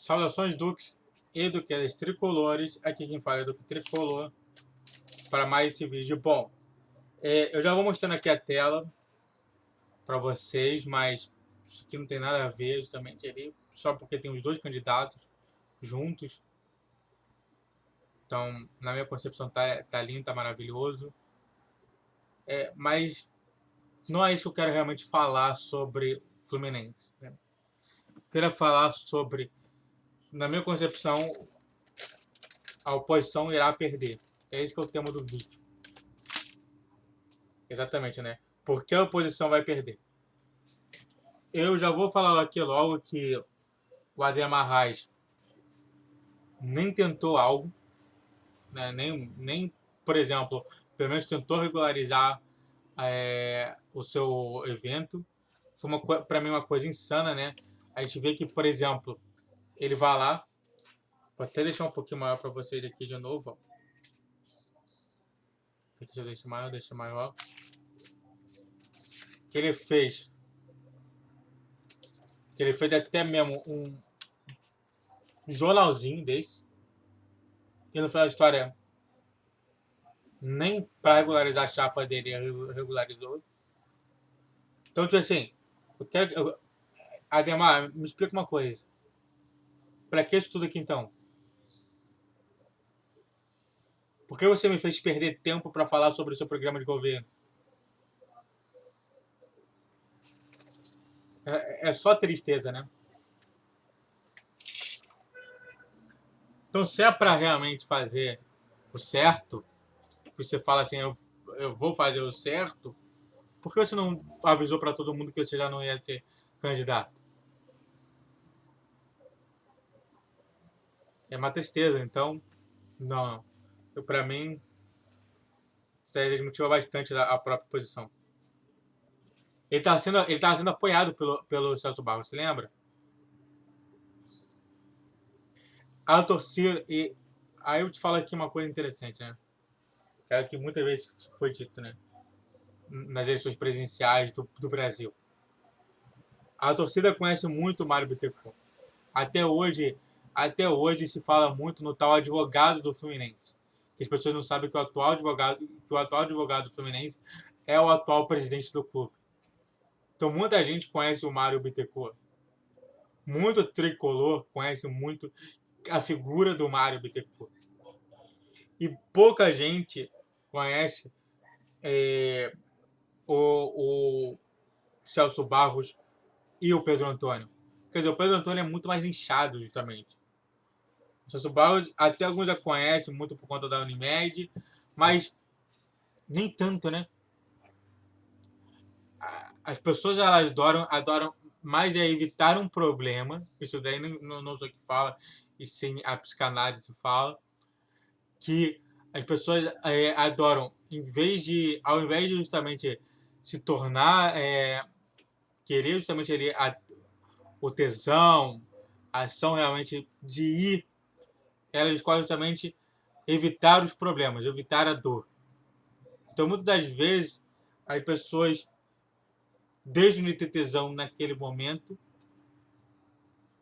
Saudações Duques e Duquesas Tricolores, aqui quem fala é Duque Tricolor, para mais esse vídeo. Bom, eu já vou mostrando aqui a tela para vocês, mas isso aqui não tem nada a ver justamente ali, só porque tem os dois candidatos juntos. Então, na minha concepção, tá lindo, tá maravilhoso. Mas não é isso que eu quero realmente falar sobre Fluminense, né? Eu quero falar sobre, na minha concepção, a oposição irá perder. É esse que é o tema do vídeo. Exatamente, né? Por que a oposição vai perder? Eu já vou falar aqui logo que o Ademar Reis nem tentou algo, né? Nem, por exemplo, pelo menos tentou regularizar o seu evento. Foi para mim uma coisa insana, né? A gente vê que, por exemplo, ele vai lá, vou até deixar um pouquinho maior para vocês aqui de novo. Ó. Aqui eu deixo maior. Que ele fez até mesmo um jornalzinho desse. E no final da história, nem para regularizar a chapa dele regularizou. Então, tipo assim, Ademar, me explica uma coisa. Para que isso tudo aqui então? Por que você me fez perder tempo para falar sobre o seu programa de governo? É só tristeza, né? Então, se é para realmente fazer o certo, você fala assim, eu vou fazer o certo, por que você não avisou para todo mundo que você já não ia ser candidato? É uma tristeza, então, não. Para mim, isso aí desmotiva bastante a própria posição. Ele tava sendo apoiado pelo Celso Barros, você lembra? A torcida, e aí eu te falo aqui uma coisa interessante, né? Que é que muitas vezes foi dito, né? Nas eleições presidenciais do Brasil. A torcida conhece muito o Mário Bittencourt. Até hoje, se fala muito no tal advogado do Fluminense. Que as pessoas não sabem que o atual advogado do Fluminense é o atual presidente do clube. Então muita gente conhece o Mário Bittencourt. Muito tricolor conhece muito a figura do Mário Bittencourt. E pouca gente conhece o Celso Barros e o Pedro Antônio. Quer dizer, o Pedro Antônio é muito mais inchado, justamente. O Celso Barros, até alguns já conhecem, muito por conta da Unimed, mas nem tanto, né? As pessoas elas adoram mais evitar um problema. Isso daí não sou o que fala, e sim a psicanálise fala. Que as pessoas adoram, ao invés de justamente se tornar, querer justamente ali o tesão, a ação realmente de ir, elas escolhem justamente evitar os problemas, evitar a dor. Então, muitas das vezes, as pessoas deixam de ter tesão naquele momento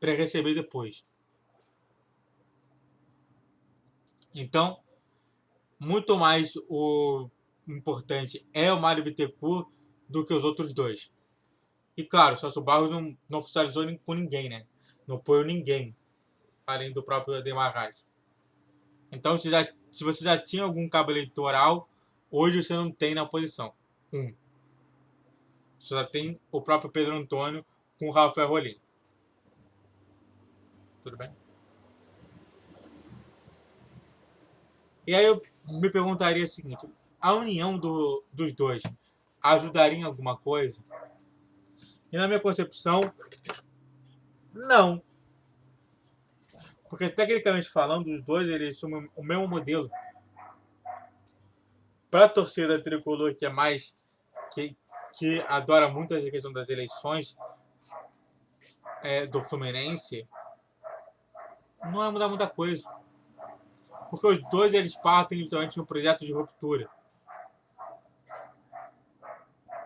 para receber depois. Então, muito mais o importante é o Mário Bittencourt do que os outros dois. E claro, o Celso Barros não oficializou com ninguém, né? Não apoiou ninguém, além do próprio Ademar Reis. Então, se você já tinha algum cabo eleitoral, hoje você não tem na oposição. Você já tem o próprio Pedro Antônio com o Rafael Rolim. Tudo bem? E aí eu me perguntaria o seguinte, a união dos dois ajudaria em alguma coisa? E na minha concepção, não. Porque tecnicamente falando, os dois eles são o mesmo modelo. Para a torcida tricolor que é mais que adora muito essa questão das eleições do Fluminense, não vai mudar muita coisa. Porque os dois eles partem justamente de um projeto de ruptura.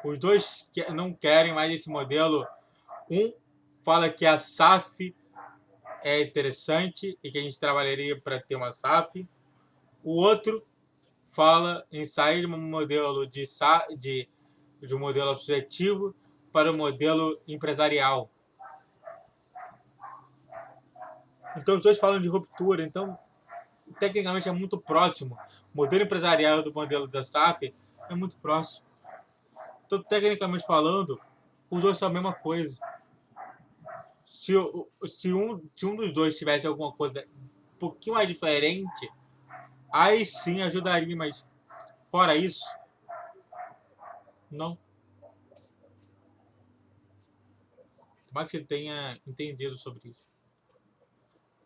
Os dois não querem mais esse modelo. Um fala que a SAF é interessante e que a gente trabalharia para ter uma SAF. O outro fala em sair de um modelo de um modelo associativo para o modelo empresarial. Então os dois falam de ruptura, então tecnicamente é muito próximo. O modelo empresarial do modelo da SAF é muito próximo. Então, tecnicamente falando, os dois são a mesma coisa. Se um dos dois tivesse alguma coisa um pouquinho mais diferente, aí sim ajudaria, mas fora isso, não. Tomara que você tenha entendido sobre isso.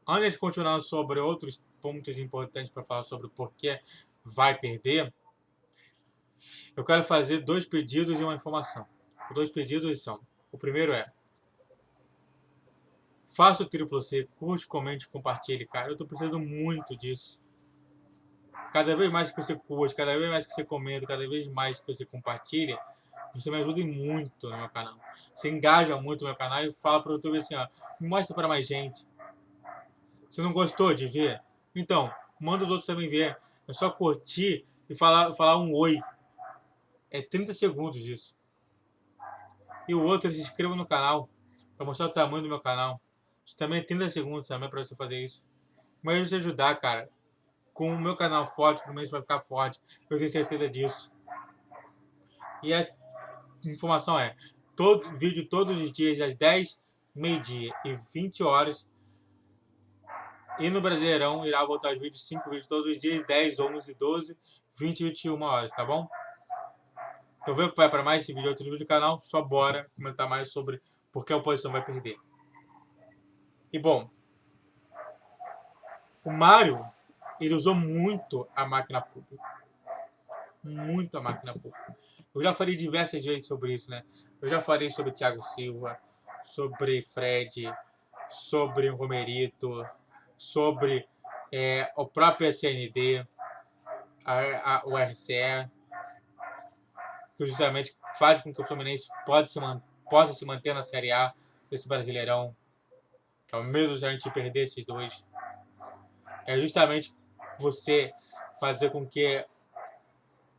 Antes de continuar sobre outros pontos importantes para falar sobre o porquê vai perder, eu quero fazer 2 pedidos e uma informação. Os 2 pedidos são: o primeiro é: faça o triplo C, curte, comente, compartilhe, cara. Eu tô precisando muito disso. Cada vez mais que você curte, cada vez mais que você comenta, cada vez mais que você compartilha, você me ajuda muito no meu canal. Você engaja muito no meu canal e fala para o YouTube assim, ó, me mostra para mais gente. Você não gostou de ver? Então, manda os outros também ver. É só curtir e falar um oi. É 30 segundos isso. E o outro, se inscreva no canal, para mostrar o tamanho do meu canal. Isso também é 30 segundos também para você fazer isso. Mas você ajudar, cara. Com o meu canal forte, o mês vai ficar forte. Eu tenho certeza disso. E a informação é: todo vídeo todos os dias, às 10, meio-dia e 20 horas. E no Brasileirão irá voltar os vídeos, 5 vídeos todos os dias, 10, 11, 12, 20 e 21 horas, tá bom? Então vem para mais esse vídeo, outro vídeo do canal, só bora comentar mais sobre por que a oposição vai perder. E bom, o Mário, ele usou muito a máquina pública. Muito a máquina pública. Eu já falei diversas vezes sobre isso, né? Eu já falei sobre Thiago Silva, sobre Fred, sobre o Romerito, sobre o próprio SND, o RCE, que justamente faz com que o Fluminense possa se manter na Série A desse Brasileirão. Ao menos a gente perder esses dois. É justamente você fazer com que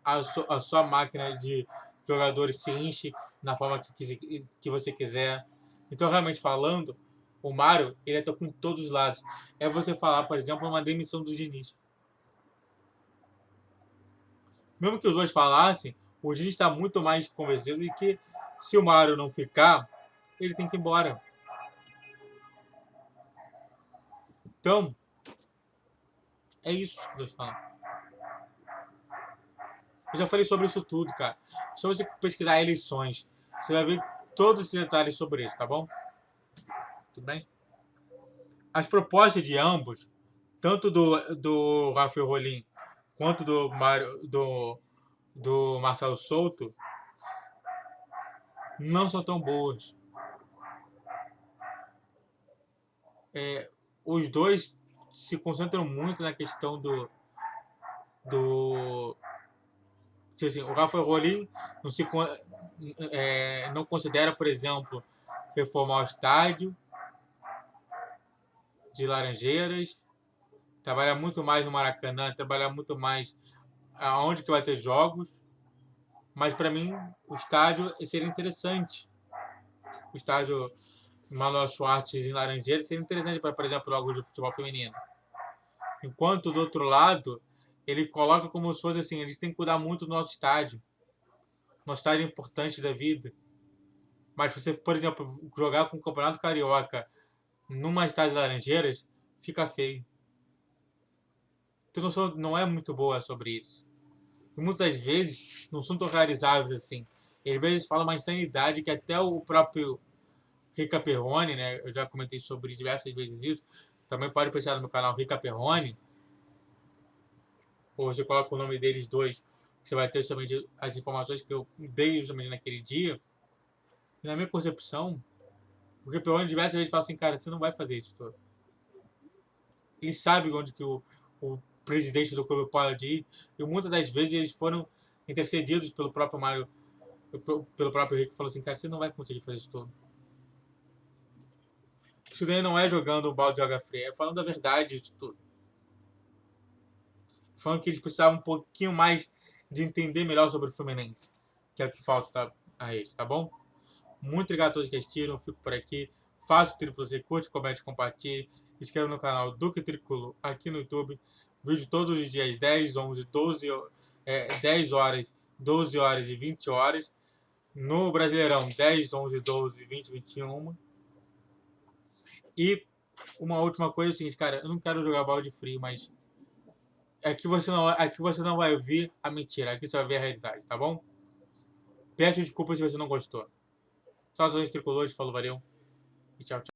a sua máquina de jogadores se enche na forma que você quiser. Então, realmente falando, o Mário, ele atua em todos os lados. É você falar, por exemplo, uma demissão do Diniz. Mesmo que os dois falassem, o Diniz está muito mais convencido de que se o Mário não ficar, ele tem que ir embora. Então, é isso que eu estou falando. Eu já falei sobre isso tudo, cara. Só você pesquisar eleições, você vai ver todos esses detalhes sobre isso, tá bom? Tudo bem? As propostas de ambos, tanto do Rafael Rolim quanto do Marcelo Souto, não são tão boas. Os dois se concentram muito na questão assim, o Rafael Rolim não considera, por exemplo, reformar o estádio de Laranjeiras, trabalhar muito mais no Maracanã, trabalhar muito mais aonde que vai ter jogos. Mas para mim o estádio seria interessante. O estádio Manuel Schwartz em Laranjeiras seria interessante para, por exemplo, jogos de futebol feminino. Enquanto do outro lado, ele coloca como se fosse assim, eles têm que cuidar muito do nosso estádio. Nosso estádio é importante da vida. Mas você, por exemplo, jogar com o Campeonato Carioca numa estádio de Laranjeiras, fica feio. Então não é muito boa sobre isso. E muitas vezes não são tão realizáveis assim. E às vezes fala uma insanidade que até o próprio Rica Perrone, né? Eu já comentei sobre diversas vezes isso. Também pode prestar no meu canal Rica Perrone. Ou você coloca o nome deles dois. Você vai ter justamente as informações que eu dei justamente naquele dia. E na minha concepção, o Rica Perrone diversas vezes fala assim, cara, você não vai fazer isso todo. Ele sabe onde que o presidente do clube pode ir. E muitas das vezes eles foram intercedidos pelo próprio Mário, pelo próprio Rico, que falou assim, cara, você não vai conseguir fazer isso tudo. Isso daí não é jogando um balde de água fria, é falando a verdade isso tudo. Falando que eles precisavam um pouquinho mais de entender melhor sobre o Fluminense, que é o que falta a eles, tá bom? Muito obrigado a todos que assistiram, eu fico por aqui. Faça o triplo Z, curte, comente, compartilhe. Inscreva no canal Duque Tricolor aqui no YouTube. Vídeo todos os dias 10, 11, 12, 10 horas, 12 horas e 20 horas. No Brasileirão 10, 11, 12, 20, 21. E uma última coisa é o seguinte, cara, eu não quero jogar balde frio, mas aqui você não vai ouvir a mentira, aqui você vai ver a realidade, tá bom? Peço desculpas se você não gostou. Saudações tricolores, falou, valeu e tchau, tchau.